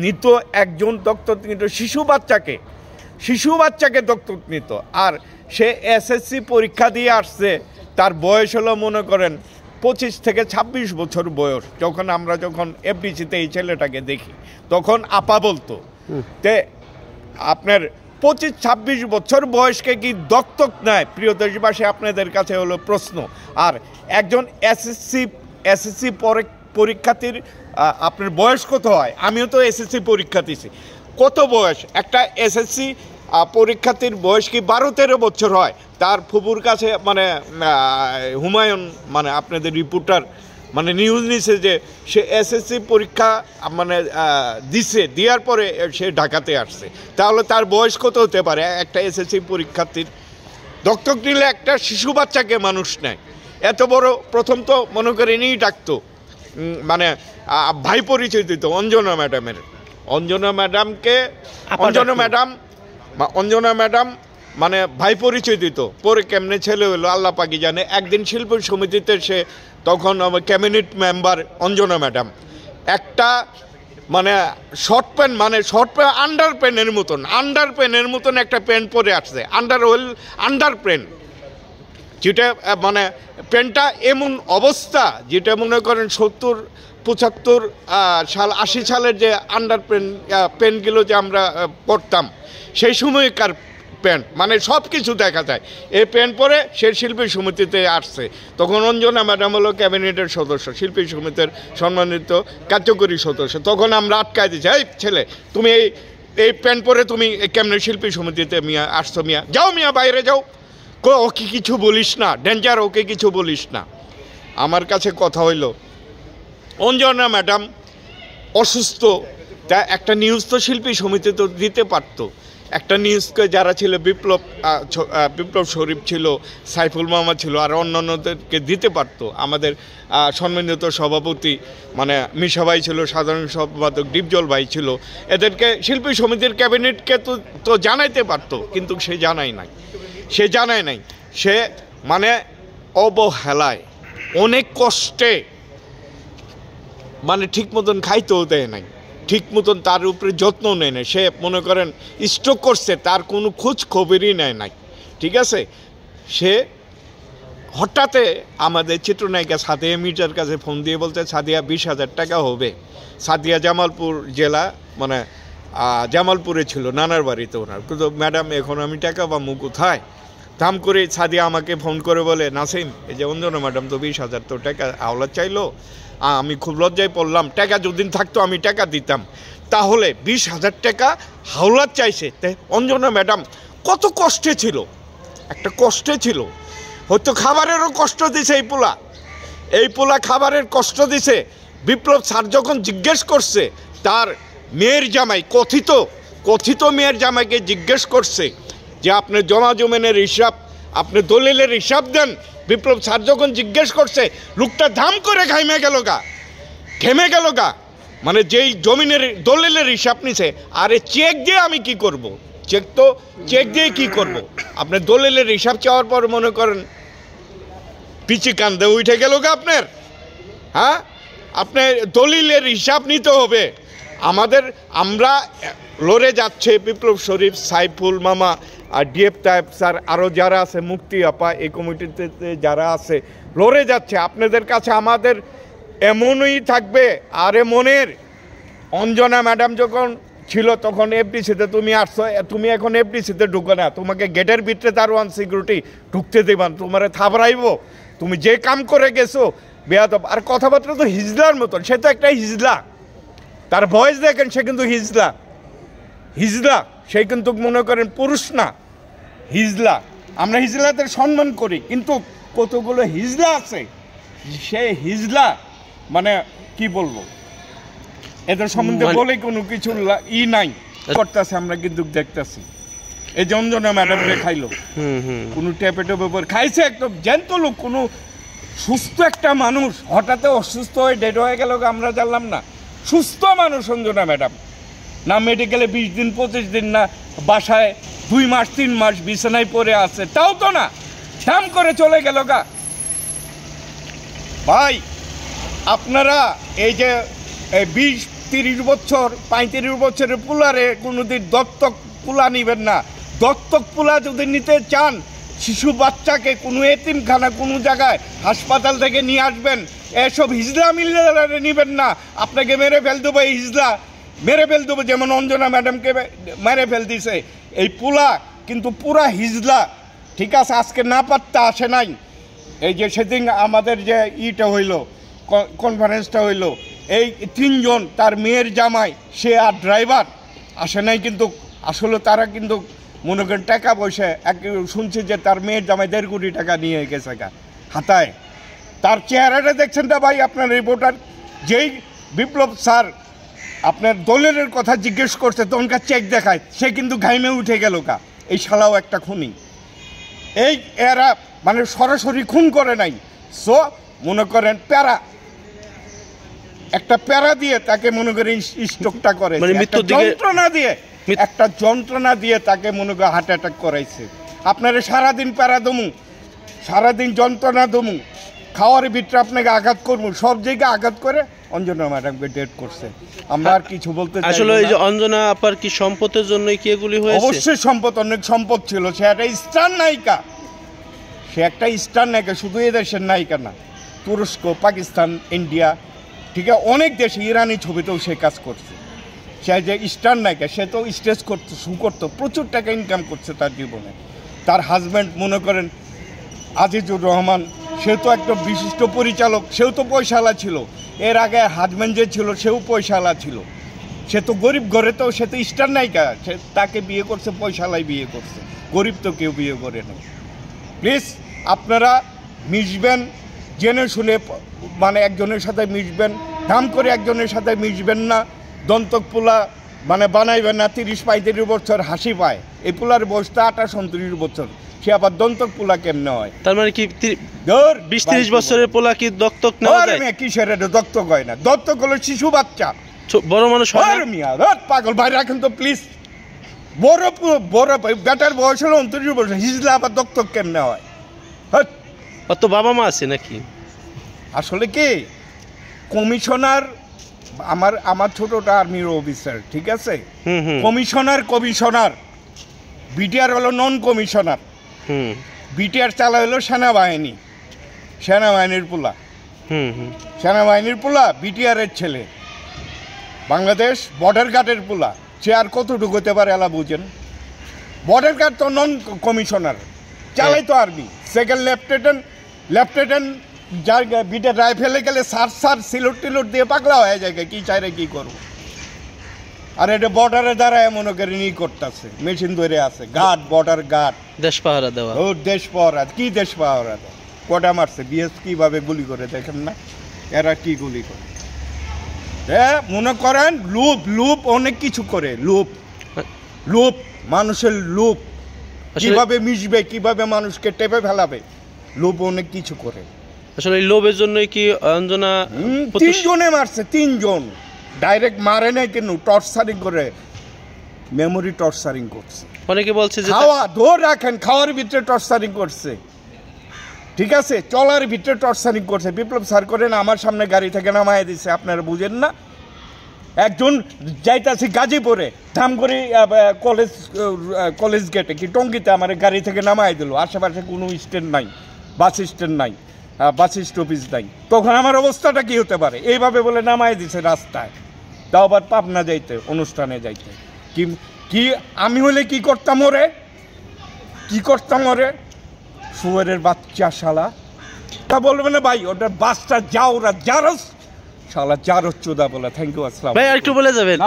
নিত একজন দত্তক নিত শিশু বাচ্চাকে দত্তক নিত। আর সে এসএসসি পরীক্ষা দিয়ে আসছে, তার বয়স হলো মনে করেন 25 থেকে 26 বছর বয়স। যখন এফডিসিতে এই ছেলেটাকে দেখি তখন আপা বলতো তে আপনার 25-26 বছর বয়সকে কি দত্তক নেয়? প্রিয় দেশবাসী, আপনাদের কাছে হলো প্রশ্ন। আর একজন এসএসসি পরীক্ষার্থীর আপনার বয়স কত হয়? আমিও তো এসএসসি পরীক্ষা দিয়েছি। কত বয়স একটা এসএসসি পরীক্ষার্থীর বয়স কি 12-13 বছর হয়? তার ফুপুর কাছে মানে হুমায়ুন মানে আপনাদের রিপোর্টার মানে নিউজ নিছে যে সে এসএসসি পরীক্ষা মানে দিছে, দেওয়ার পরে সে ঢাকাতে আসছে। তাহলে তার বয়স কত হতে পারে একটা এসএসসি পরীক্ষার্থীর? দত্তক নিলে একটা শিশু বাচ্চাকে মানুষ নেয়। এত বড় প্রথম তো মনে করে নিয়েই ডাকতো, মানে ভাই পরিচয় দিত অঞ্জনা ম্যাডাম মানে ভাই পরিচয় দিত। পরে কেমনে ছেলে হলো আল্লাহ পাকি জানে। একদিন শিল্পী সমিতিতে সে তখন ক্যাবিনেট মেম্বার অঞ্জনা ম্যাডাম একটা মানে শর্ট প্যান্ট আন্ডার প্যানের মতন একটা প্যান্ট পরে আসছে, আন্ডার প্যান্ট, যেটা মানে প্যান্টটা এমন অবস্থা যেটা মনে করেন 70-75 সাল 80 সালের যে আন্ডার প্যান্টগুলো যে আমরা পরতাম সেই সময়কার প্যান্ট, মানে সব কিছু দেখা যায়। এই প্যান্ট পরে সে শিল্পী সমিতিতে আসছে। তখন অঞ্জনা ম্যাডাম হলো ক্যাবিনেটের সদস্য, শিল্পী সমিতির সম্মানিত কার্যকরী সদস্য। তখন আমরা আটকায় দিচ্ছি, এই ছেলে তুমি এই প্যান্ট পরে তুমি কেমনে শিল্পী সমিতিতে মিয়া আসছো? যাও বাইরে যাও। ওকে কিছু বলিস না, ডেঞ্জার, ওকে কিছু বলিস না। আমার কাছে কথা হইল অঞ্জনা ম্যাডাম অসুস্থ, তা একটা নিউজ তো শিল্পী সমিতি তো দিতে পারতো। একটা নিউজকে যারা ছিল বিপ্লব শরীফ ছিল, সাইফুল মামা ছিল, আর অন্যান্যদেরকে দিতে পারতো। আমাদের সম্মানিত সভাপতি মানে মিশা ভাই ছিল, সাধারণ সম্পাদক ডিপজল ভাই ছিল, এদেরকে শিল্পী সমিতির ক্যাবিনেটকে তো জানাইতে পারতো, কিন্তু সে জানায় নাই। সে মানে অবহেলায় অনেক কষ্টে মানে ঠিক মতন খাইতেও দেয় নাই, ঠিক মতন তার উপরে যত্ন নেয় না। সে মনে করেন স্ট্রোক করছে, তার কোনো খোঁজ খবরই নেয় নাই। ঠিক আছে, সে হঠাৎ আমাদের চিত্রনায়িকা সাদিয়া মির্জার কাছে ফোন দিয়ে বলতে, সাদিয়া 20,000 টাকা হবে। সাদিয়া জামালপুর জেলা মানে জামালপুরে ছিল, নানার বাড়িতে ওনার। কিন্তু ম্যাডাম এখন আমি টাকা পাবো কোথায়? দাম করে সাদিয়া আমাকে ফোন করে বলে, নাসিম এই যে অঞ্জনা ম্যাডাম তো 20,000 তো টাকা আওলাদ চাইলো। আমি খুব লজ্জায় পড়লাম, টাকা যদি থাকতো আমি টাকা দিতাম। তাহলে 20,000 টাকা হাওলাত চাইছে। তাই অঞ্জনা ম্যাডাম কত কষ্টে ছিল, হয়তো খাবারেরও কষ্ট দিছে এই পোলা খাবারের কষ্ট দিছে। বিপ্লব স্যার যখন জিজ্ঞেস করছে তার মেয়ের জামাই, কথিত মেয়ের জামাইকে জিজ্ঞেস করছে যে আপনি জমিনের হিসাব, আপনি দলিলের হিসাব দেন। বিপ্লব স্যার যখন জিজ্ঞেস করছে, লোকটা ধাম করে ঘেমে গেল গা। মানে যেই জমিনের দলিলের হিসাব নিছে, আরে চেক দিয়ে আমি কি করব? চেক দিয়ে কি করব? আপনার দলিলের হিসাব চাওয়ার পর মনে করেন পিচি কান্দে উঠে গেল গা আপনার। হ্যাঁ, আপনার দলিলের হিসাব নিতে হবে। আমরা লড়ে যাচ্ছে বিপ্লব শরীফ, সাইফুল মামা, আর ডিএফ তাইব স্যার, আরও যারা আছে, মুক্তি আপা, এই কমিটিতে যারা আছে লড়ে যাচ্ছে। আপনাদের কাছে আমাদের এমনই থাকবে। আরে মনের অঞ্জনা ম্যাডাম যখন ছিল তখন এফডিসিতে তুমি আসছো, তুমি এখন এফডিসিতে ঢুকো না, তোমাকে গেটের ভিতরে দারোয়ান সিকিউরিটি ঢুকতে দেবান, তোমার থাবড়াইব, তুমি যে কাম করে গেছো বেয়াদব। আর কথাবার্তা তো হিজলার মতন, সে তো একটা হিজলা, তার ভয়েস দেখেন, সে কিন্তু হিজলা, সে কিন্তু মনে করেন পুরুষ না, হিজলা। আমরা হিজলাদের সম্মান করি, কিন্তু কতগুলো হিজলা আছে, সে হিজলা মানে কি বলবো, এদের সম্বন্ধে বলে কোনো কিছু নাই করতেছে। আমরা কিন্তু দেখতেছি এই যে অঞ্জনা ম্যাডাম খাইলো, কোনো টেপে খাইছে, একদম জ্যান্ত লোক, কোনো সুস্থ একটা মানুষ হঠাৎ অসুস্থ হয়ে ডেড হয়ে গেল, আমরা জানলাম না। সুস্থ মানুষ অঞ্জনা ম্যাডাম, না মেডিকেলে 20 দিন 25 দিন, না বাসায় 2 মাস 3 মাস বিছানায় পড়ে আছে, তাও তো না, দাম করে চলে গেল গা। ভাই আপনারা এই যে 30 বছর 35 বছরের পুলারে কোনোদিন দত্তক পুলা নিবেন না। দত্তক পুলা যদি নিতে চান, শিশু বাচ্চাকে কোনো এতিমখানা কোনো জায়গায় হাসপাতাল থেকে নিয়ে আসবেন, এসব হিজলা মিল্লারে নিবেন না। আপনাকে মেরে ফেল দেবো, এই হিজলা মেরে ফেল দেবো, যেমন অঞ্জনা ম্যাডামকে মেরে ফেল দিছে। এই পুলা কিন্তু পুরা হিজলা, ঠিক আছে? আজকে না পাত্তা আসে নাই। এই যে সেদিন আমাদের যে ইটা হইল, কনফারেন্সটা হইল, এই 3 জন, তার মেয়ের জামাই, সে আর ড্রাইভার আসে নাই। কিন্তু আসলে তারা কিন্তু মনে করেন টাকা পয়সা শুনছি যে তার মেয়ের জামাই 1.5 কোটি টাকা নিয়ে গেছে হাতায়। তার চেহারাটা দেখছেন না ভাই আপনার রিপোর্টার? যেই বিপ্লব স্যার আপনার দলের কথা জিজ্ঞেস করছে তখনকার চেক দেখায়, সে কিন্তু ঘাইমে উঠে গেল এই শালাও একটা খুনি। এই এরা মানে সরাসরি খুন করে নাই। সো মনে করেন একটা প্যারা দিয়ে তাকে মনে করেন স্ট্রোকটা করে, একটা যন্ত্রণা দিয়ে তাকে মনে করে হার্ট অ্যাটাক করাইছে। আপনারা সারাদিন প্যারা দমু, সারাদিন যন্ত্রণা দমু, খাওয়ার ভিতরে আপনাকে আঘাত করবো, সব জায়গায় আঘাত করে অঞ্জনা ম্যাডামকে ডেট করছে। আমরা আর কিছু বলতে চাই না। আসলে এই যে অঞ্জনা আপার কি সম্পদের জন্যই কি এগুলি হয়েছে? অবশ্যই সম্পদ, অনেক সম্পদ ছিল। সে একটা স্টার নায়িকা, শুধু এদেশের নায়িকা না, তুরস্ক, পাকিস্তান, ইন্ডিয়া, ঠিক আছে, অনেক দেশে, ইরানি ছবিতেও সে কাজ করছে। সে যে স্টার নায়িকা, সে তো স্টেজ করতো, শু করতো, প্রচুর টাকা ইনকাম করছে তার জীবনে। তার হাজব্যান্ড মনে করেন আজিজুর রহমান, সে তো একটা বিশিষ্ট পরিচালক, সেও তো পয়সাওয়ালা ছিল। এর আগে হাজব্যান্ড যে ছিল সেও পয়সাওয়ালা ছিল। সে তো গরিব ঘরে, তো সে তো স্টার নায়িকা, সে তাকে বিয়ে করছে, পয়সাওয়ালাই বিয়ে করছে, গরিব তো কেউ বিয়ে করে না। প্লিজ আপনারা মিশবেন জেনে শুনে, মানে একজনের সাথে মিশবেন, দাম করে একজনের সাথে মিশবেন না। দন্তক পোলা মানে বানাইবেন না। 30-35 বছর হাসি পায়, এই পোলার বয়সটা 28-29 বছর, সে আবার দন্তক পোলা কেমনে হয়? তার মানে কি 20-30 বছরের পোলা কি দত্তক নেওয়া যায়? কিসের দত্তক হয় না? দত্তক হলো শিশু বাচ্চা, বড় মানুষ হয় না। মিয়া পাগল ভাই রাখেন তো প্লিজ। বড় বেটার বয়স হলো 29 বছর, হিজলা আবার দত্তক কেমনে হয়? অত বাবা মা আছে নাকি? আসলে কি কমিশনার, আমার ছোটটা আর্মির অফিসার, ঠিক আছে? কমিশনার বিটিআর হলো নন কমিশনার। বিটিআর চালা হলো সেনাবাহিনীর পোলা, সেনাবাহিনীর পোলা, বিটিআরের ছেলে, বাংলাদেশ বর্ডার গার্ডের পোলা। সে আর কতটুকু হতে পারে এলা বুঝেন? বর্ডার গার্ড তো নন কমিশনার, চালাই তো আর্মি। সেকেন্ড লেফটেন্যান্ট যার বিটে রাইফেলে গেলে সার সিলট দিয়ে পাগলা হয়ে যায়, কি চাইরে কি করবো? আর এটা বর্ডারে দাঁড়ায় মনে করেন ই করতেছে, মেশিন ধরে আছে, গার্ড, বর্ডার গার্ড, দেশ পাহারা দেওয়া। ও দেশ পাহারা, কি দেশ পাহারা দেওয়া? কটা মারছে বিএস, কিভাবে গুলি করে দেখেন না? এরা কি গুলি করে? মনে করেন লুপ অনেক কিছু করে, লুপ মানুষের লুপ, কিভাবে মিশবে, কিভাবে মানুষকে টেপে ফেলাবে, লোভ অনেক কিছু করে। আসলে এই লোভের জন্যই কি অঞ্জনা 3 জনে মারছে, 3 জন ডাইরেক্ট মারে নাই, কেন টর্চারিং করে, মেমোরি টর্চারিং করছে। অনেকে বলছে যে খাওয়া ধরে রাখেন, খাওয়ার ভিতরে টর্চারিং করছে, ঠিক আছে, চলার ভিতরে টর্চারিং করছে। বিপ্লব স্যার করেন আমার সামনে গাড়ি থেকে নামায় দিচ্ছে, আপনারা বুঝেন না? একজন যাইতাছি গাজীপুরে, ধাম করে কলেজ গেটে কি টঙ্গিতে আমার গাড়ি থেকে নামাই দিল। আশেপাশে কোনো স্ট্যান্ড নাই, বাস স্ট্যান্ড নাই, বাস স্টপেজ নাই। তখন আমার অবস্থাটা কি হতে পারে? এইভাবে বলে নামাই দিছে রাস্তায়, তাও আবার পাবনা যাইতে, অনুষ্ঠানে যাইতে। কি আমি হলে কি করতাম ওরে? শুয়ারের বাচ্চা শালা, তা বলবে না ভাই ওটা বাসটা যাও, ওরা জারস শালা, জারস চোদা বলে। থ্যাংক ইউ, আসসালাম ভাই। আর একটু বলে যাবেন।